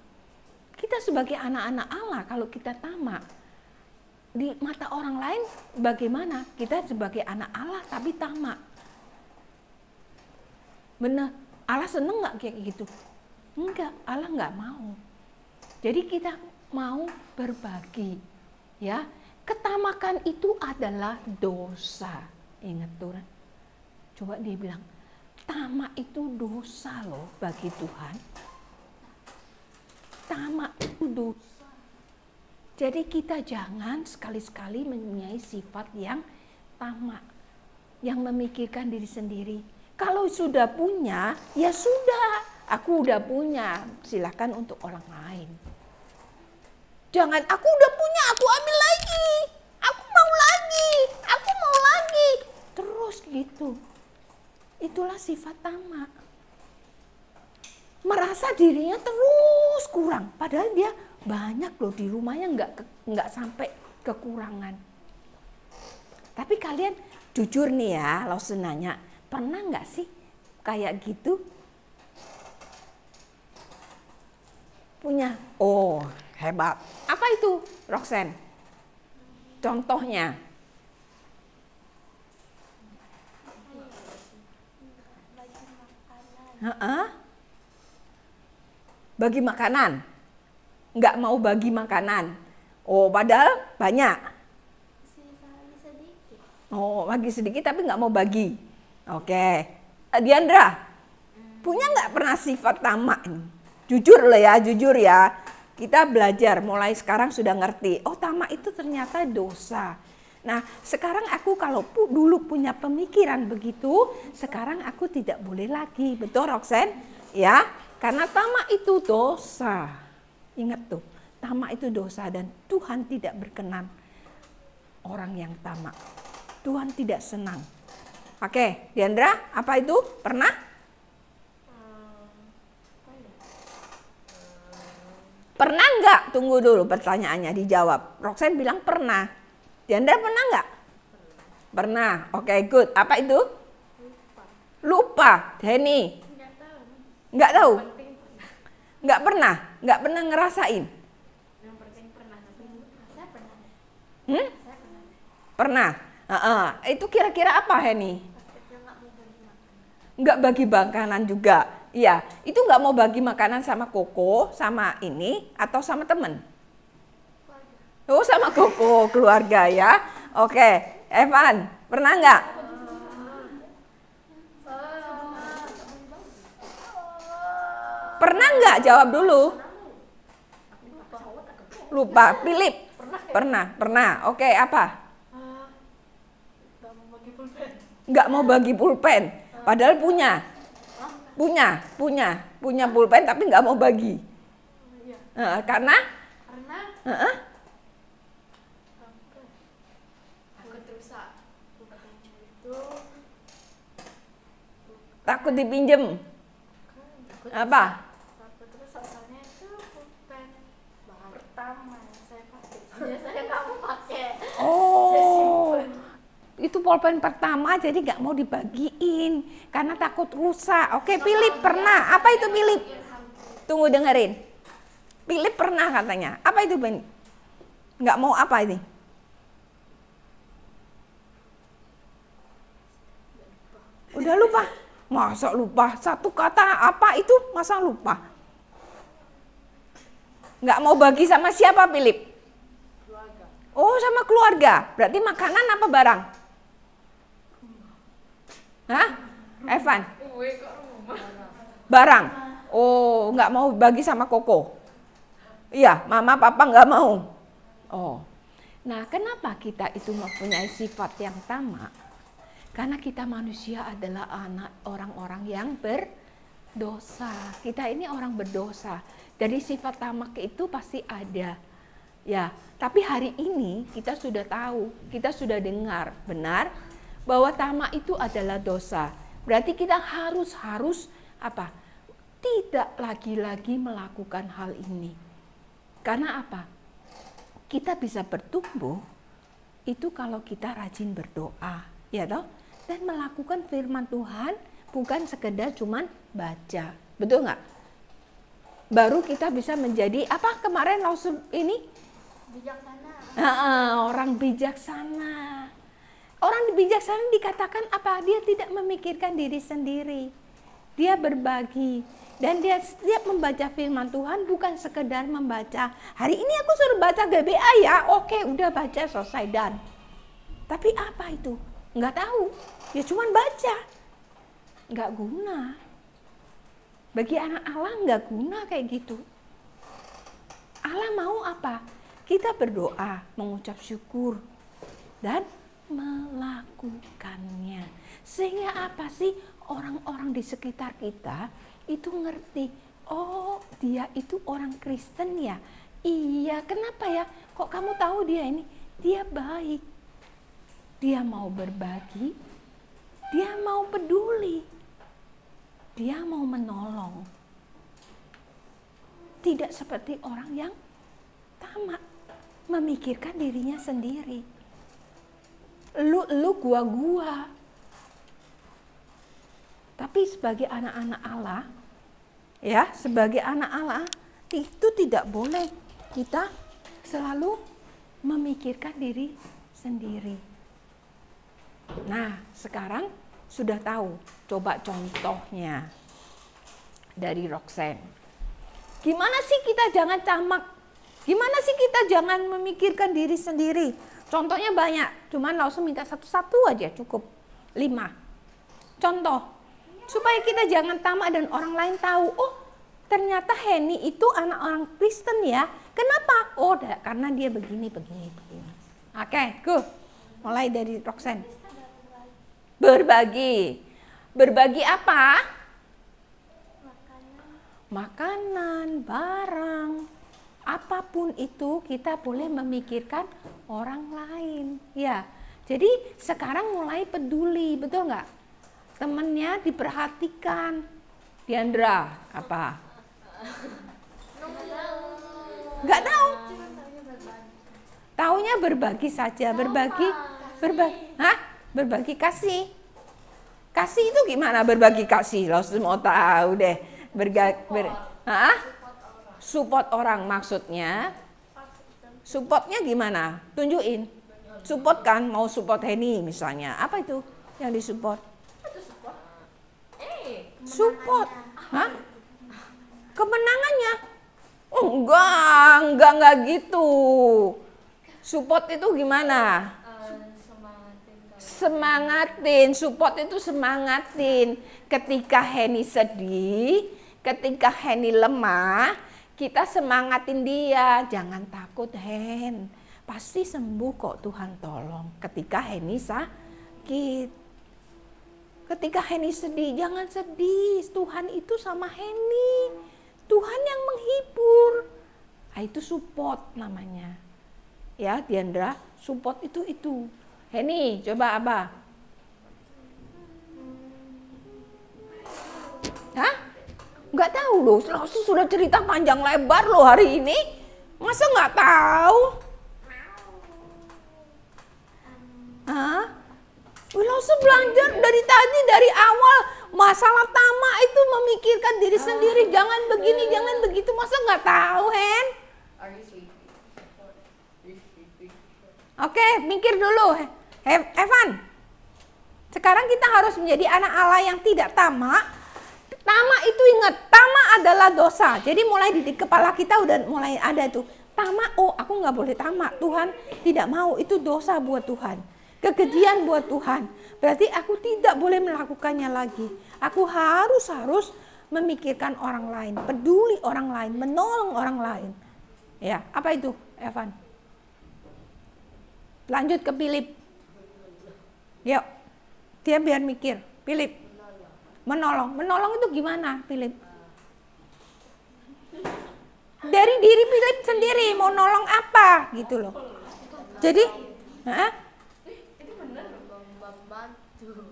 Kita sebagai anak-anak Allah kalau kita tamak. Di mata orang lain bagaimana? Kita sebagai anak Allah tapi tamak. Benar, Allah seneng nggak kayak gitu? Enggak, Allah nggak mau. Jadi kita mau berbagi, ya. Ketamakan itu adalah dosa. Ingat tuh, coba dia bilang, tamak itu dosa loh bagi Tuhan. Tamak itu dosa. Jadi kita jangan sekali-sekali mempunyai sifat yang tamak, yang memikirkan diri sendiri. Kalau sudah punya, ya sudah, aku udah punya, silakan untuk orang lain. Jangan aku udah punya, aku ambil lagi, aku mau lagi, aku mau lagi. Terus gitu. Itulah sifat tamak. Merasa dirinya terus kurang, padahal dia banyak loh di rumahnya nggak sampai kekurangan. Tapi kalian jujur nih ya, Lawson nanya, pernah nggak sih kayak gitu? Punya? Oh hebat. Apa itu, Roxanne? Contohnya? Bagi makanan? Nggak mau bagi makanan. Oh, padahal banyak. Oh, bagi sedikit tapi nggak mau bagi. Oke. Diandra, punya nggak pernah sifat tamak ini? Jujur lah ya, jujur ya. Kita belajar, mulai sekarang sudah ngerti. Oh, tamak itu ternyata dosa. Nah, sekarang aku kalau dulu punya pemikiran begitu, sekarang aku tidak boleh lagi. Betul, Roxanne? Ya, karena tamak itu dosa. Ingat tuh, tamak itu dosa dan Tuhan tidak berkenan orang yang tamak. Tuhan tidak senang. Oke, Diandra, apa itu? Pernah? Pernah nggak? Tunggu dulu pertanyaannya dijawab. Roxanne bilang pernah. Diandra pernah nggak? Pernah. Oke, good. Apa itu? Lupa. Henny? Nggak tahu. Nggak pernah? Nggak pernah ngerasain? Pernah? Itu kira-kira apa, Henny? Nggak bagi makanan juga. Iya, itu nggak mau bagi makanan sama Koko, sama ini, atau sama temen? Oh, sama Koko, keluarga ya. Oke, Evan, pernah nggak? Pernah nggak? Jawab dulu. Lupa. Philip? Pernah. Oke, apa? Nggak mau bagi pulpen. Padahal punya. Punya pulpen tapi nggak mau bagi. Karena takut rusak. Itu takut dipinjem. Apa? takut rusak soalnya itu pulpen pertama yang saya pakai. Biasanya kamu pakai. Oh, itu pulpen pertama jadi nggak mau dibagiin karena takut rusak. Oke, Philip pernah. Apa itu Philip? Tunggu dengerin. Philip pernah katanya. Apa itu Ben? Nggak mau apa ini? Udah lupa. Masa lupa? Satu kata apa itu masa lupa? Nggak mau bagi sama siapa Philip? Oh, sama keluarga. Berarti makanan apa barang? Hah? Evan? Barang. Oh, nggak mau bagi sama Koko. Iya, mama papa nggak mau. Oh. Nah, kenapa kita itu mempunyai sifat yang sama? Karena kita manusia adalah anak orang-orang yang berdosa. Kita ini orang berdosa. Jadi sifat tamak itu pasti ada. Ya, tapi hari ini kita sudah tahu, kita sudah dengar benar bahwa tamak itu adalah dosa. Berarti kita harus apa? Tidak lagi-lagi melakukan hal ini. Karena apa? Kita bisa bertumbuh itu kalau kita rajin berdoa, ya toh? Dan melakukan firman Tuhan bukan sekedar cuman baca. Betul nggak? Baru kita bisa menjadi apa kemarin langsung ini? Bijaksana. Orang bijaksana. Orang bijaksana dikatakan apa? Dia tidak memikirkan diri sendiri. Dia berbagi. Dan dia setiap membaca firman Tuhan bukan sekedar membaca. Hari ini aku suruh baca GBA ya. Oke, udah baca selesai dan. Tapi apa itu? Nggak tahu. Ya cuman baca. Nggak guna. Bagi anak Allah nggak guna kayak gitu. Allah mau apa? Kita berdoa, mengucap syukur, dan melakukannya. Sehingga apa sih orang-orang di sekitar kita itu ngerti, oh dia itu orang Kristen ya. Iya, kenapa ya? Kok kamu tahu dia ini? Dia baik. Dia mau berbagi. Dia mau peduli. Dia mau menolong. Tidak seperti orang yang tamak, memikirkan dirinya sendiri. Lu gua. Tapi sebagai anak-anak Allah, ya, sebagai anak Allah itu tidak boleh kita selalu memikirkan diri sendiri. Nah, sekarang sudah tahu. Coba contohnya dari Roxanne. Gimana sih kita jangan tamak? Gimana sih kita jangan memikirkan diri sendiri? Contohnya banyak, cuman langsung minta satu-satu aja cukup. 5 contoh. Supaya kita jangan tamak dan orang lain tahu, oh ternyata Henny itu anak orang Kristen ya. Kenapa? Oh karena dia begini. Oke, go. Mulai dari Roxanne. Berbagi. Berbagi apa? Makanan, barang. Apapun itu kita boleh memikirkan orang lain. Ya, jadi sekarang mulai peduli, betul nggak? Temennya diperhatikan. Diandra, apa? Nggak tahu. Taunya berbagi saja, berbagi. Hah? Berbagi kasih. Kasih itu gimana berbagi kasih? Lo semua tahu deh. Support orang maksudnya. Supportnya gimana? Tunjukin. Support kan, mau support Henny misalnya. Apa itu yang disupport? Support. Hah? Kemenangannya? Oh, enggak gitu. Support itu gimana? Semangatin. Support itu semangatin. Ketika Henny sedih, ketika Henny lemah, kita semangatin dia. Jangan takut, Hen. Pasti sembuh kok, Tuhan tolong. Ketika Henny sakit. Ketika Henny sedih, jangan sedih. Tuhan itu sama Henny. Tuhan yang menghibur. Nah, itu support namanya. Ya, Diandra, support itu. Henny, coba apa? Hah? Nggak tahu loh, sudah cerita panjang lebar loh hari ini. Masa nggak tahu? Hah? Langsung belajar dari tadi, dari awal. Masalah tamak itu memikirkan diri sendiri. Jangan begini, jangan begitu. Masa nggak tahu, Hen? Oke, mikir dulu. Evan, sekarang kita harus menjadi anak Allah yang tidak tamak. Tamak itu ingat, tamak adalah dosa. Jadi mulai di kepala kita udah mulai ada tuh. Tamak, oh aku nggak boleh tamak. Tuhan tidak mau, itu dosa buat Tuhan. Kekejian buat Tuhan. Berarti aku tidak boleh melakukannya lagi. Aku harus memikirkan orang lain, peduli orang lain, menolong orang lain. Ya, apa itu, Evan? Lanjut ke Philip. Yuk, dia biar mikir. Philip, menolong. Menolong itu gimana, Philip? Dari diri Philip sendiri, mau nolong apa, gitu loh. Jadi,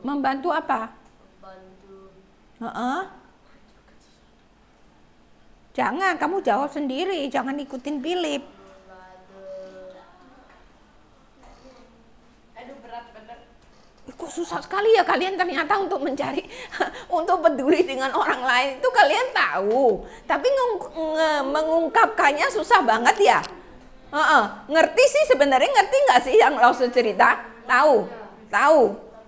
membantu apa? Jangan, kamu jawab sendiri, jangan ikutin Philip. Kok susah sekali ya kalian ternyata untuk mencari, untuk peduli dengan orang lain itu kalian tahu, tapi mengungkapkannya susah banget ya. Ngerti sih sebenarnya, ngerti nggak sih yang Lause cerita? Tahu.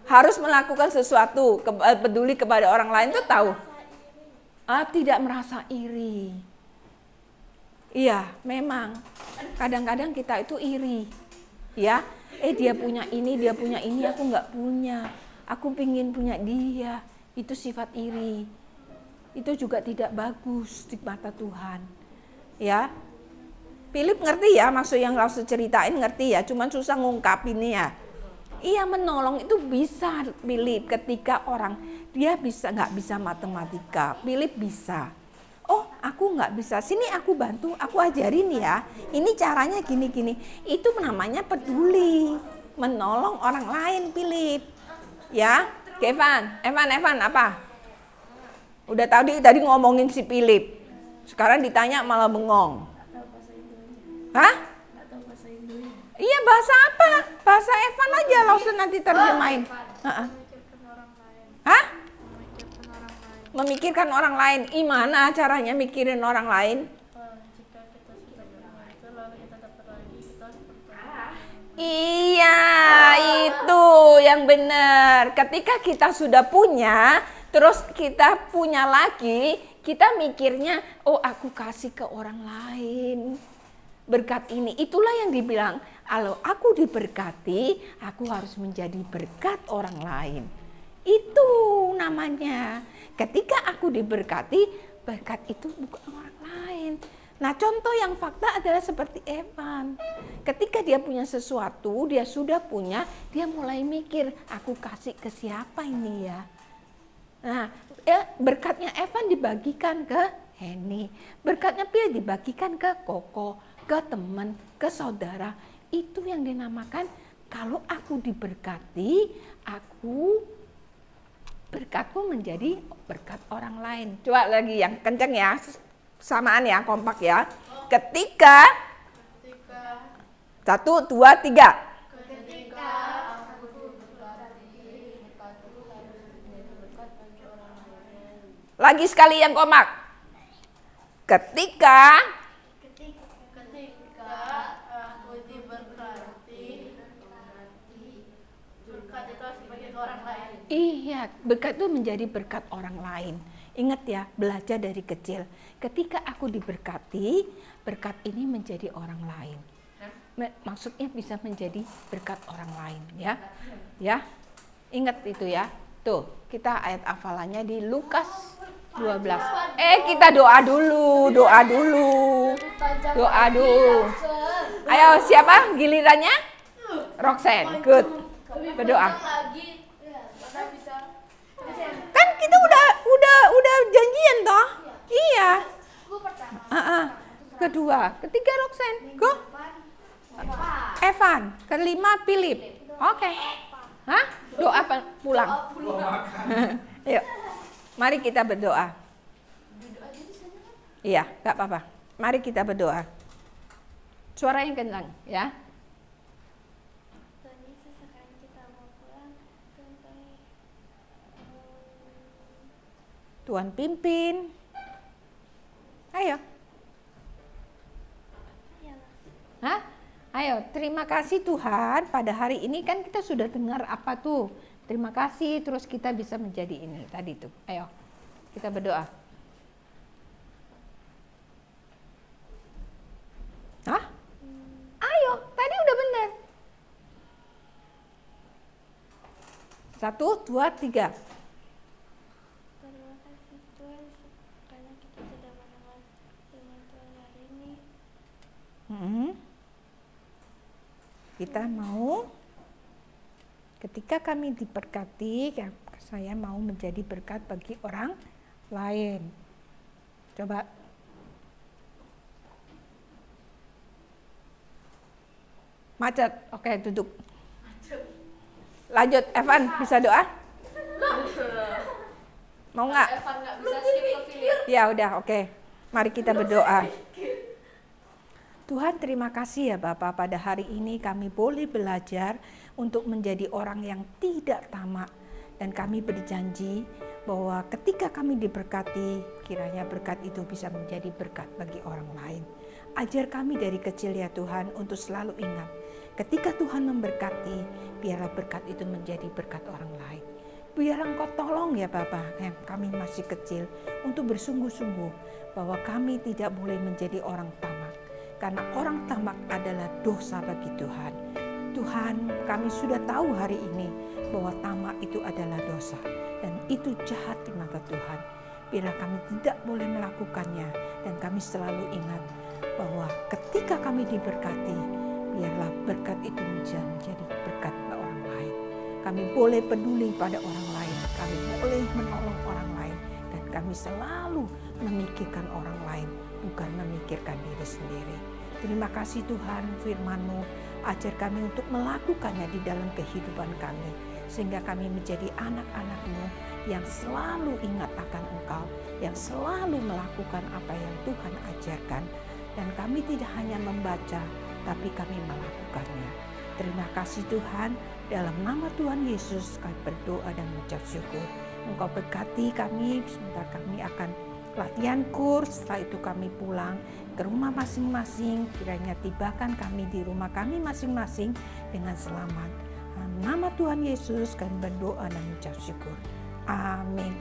Harus melakukan sesuatu, peduli kepada orang lain tuh tahu. Tidak merasa iri. Iya, memang. Kadang-kadang kita itu iri. Ya, dia punya ini, aku nggak punya. Aku pingin punya dia. Itu sifat iri. Itu juga tidak bagus di mata Tuhan. Ya, Philip ngerti ya maksud yang Lause ceritain, ngerti ya. Cuman susah ngungkapinnya. Iya, menolong itu bisa, Philip, ketika orang dia nggak bisa matematika, Philip bisa. Oh, aku nggak bisa, sini aku bantu, aku ajarin ya. Ini caranya gini-gini. Itu namanya peduli, menolong orang lain, Philip. Ya, Evan apa? Udah tadi ngomongin si Philip. Sekarang ditanya malah bengong. Hah? Iya, bahasa apa? Bahasa Evan aja, langsung nanti terjemahin. Hah? Memikirkan orang lain. Gimana caranya mikirin orang lain? Iya, itu yang benar. Ketika kita sudah punya, terus kita punya lagi, kita mikirnya, oh aku kasih ke orang lain. Berkat ini, itulah yang dibilang, kalau aku diberkati, aku harus menjadi berkat orang lain. Itu namanya. Ketika aku diberkati, berkat itu bukan orang lain. Nah, contoh yang fakta adalah seperti Evan. Ketika dia punya sesuatu, dia sudah punya, dia mulai mikir, aku kasih ke siapa ini ya? Nah, berkatnya Evan dibagikan ke Henny. Berkatnya Pia dibagikan ke Koko, ke teman, ke saudara. Itu yang dinamakan kalau aku diberkati, berkatku menjadi berkat orang lain. Coba lagi yang kenceng ya, samaan ya, kompak ya. Ketika 1, 2, 3. Ketika aku diberkati, berkatku harus menjadi berkat bagi orang lain. Lagi sekali yang kompak. Ketika aku diberkati, berkat itu harus bagi orang lain. iya, berkat itu menjadi berkat orang lain. Ingat ya, belajar dari kecil. Ketika aku diberkati, berkat ini menjadi orang lain. Maksudnya bisa menjadi berkat orang lain ya. Ya. Ingat itu ya. Tuh, kita ayat hafalannya di Lukas 12. Kita doa dulu. Ayo, siapa gilirannya? Roxanne, good. Berdoa. janjian toh? Iya. Kedua, ketiga Roxanne, go. Evan, kelima Philip. Oke. Hah? Doa pulang. Yuk, mari kita berdoa. Iya, gak apa-apa. Mari kita berdoa. Suara yang kencang, ya. Tuhan Yesus, sekarang kita mau pulang. Tuhan pimpin. Ayo. Hah? Ayo, terima kasih Tuhan. Pada hari ini kan kita sudah dengar apa tuh? Terima kasih, terus kita bisa menjadi ini tadi tuh. Ayo, kita berdoa. Hah? Ayo, tadi udah benar. 1, 2, 3. Terima kasih Tuhan karena kita sudah mendengar firman Tuhan hari ini. Kita mau, ketika kami diberkati, ya, saya mau menjadi berkat bagi orang lain. Coba. Macet, oke duduk. Lanjut, Evan bisa doa? Mau nggak? Evan nggak bisa skip ke Philip. Ya udah, oke. Mari kita berdoa. Tuhan, terima kasih ya Bapak, pada hari ini kami boleh belajar untuk menjadi orang yang tidak tamak. Dan kami berjanji bahwa ketika kami diberkati, kiranya berkat itu bisa menjadi berkat bagi orang lain. Ajar kami dari kecil ya Tuhan untuk selalu ingat, ketika Tuhan memberkati, biarlah berkat itu menjadi berkat orang lain. Biar Engkau tolong ya Bapak, yang kami masih kecil, untuk bersungguh-sungguh bahwa kami tidak boleh menjadi orang tamak. Karena orang tamak adalah dosa bagi Tuhan. Tuhan, kami sudah tahu hari ini bahwa tamak itu adalah dosa. Dan itu jahat di mata Tuhan. Biarlah kami tidak boleh melakukannya. Dan kami selalu ingat bahwa ketika kami diberkati, biarlah berkat itu menjadi berkat bagi orang lain. Kami boleh peduli pada orang lain. Kami boleh menolong orang lain. Dan kami selalu memikirkan orang lain, bukan memikirkan diri sendiri. Terima kasih Tuhan, firman-Mu ajar kami untuk melakukannya di dalam kehidupan kami, sehingga kami menjadi anak-anak-Mu yang selalu ingat akan Engkau, yang selalu melakukan apa yang Tuhan ajarkan, dan kami tidak hanya membaca, tapi kami melakukannya. Terima kasih Tuhan, dalam nama Tuhan Yesus kami berdoa dan mengucap syukur. Engkau berkati kami, sebentar kami akan latihan kurs, setelah itu kami pulang ke rumah masing-masing. Kiranya tibakan kami di rumah kami masing-masing dengan selamat. Nama Tuhan Yesus kami berdoa dan mengucap syukur. Amin.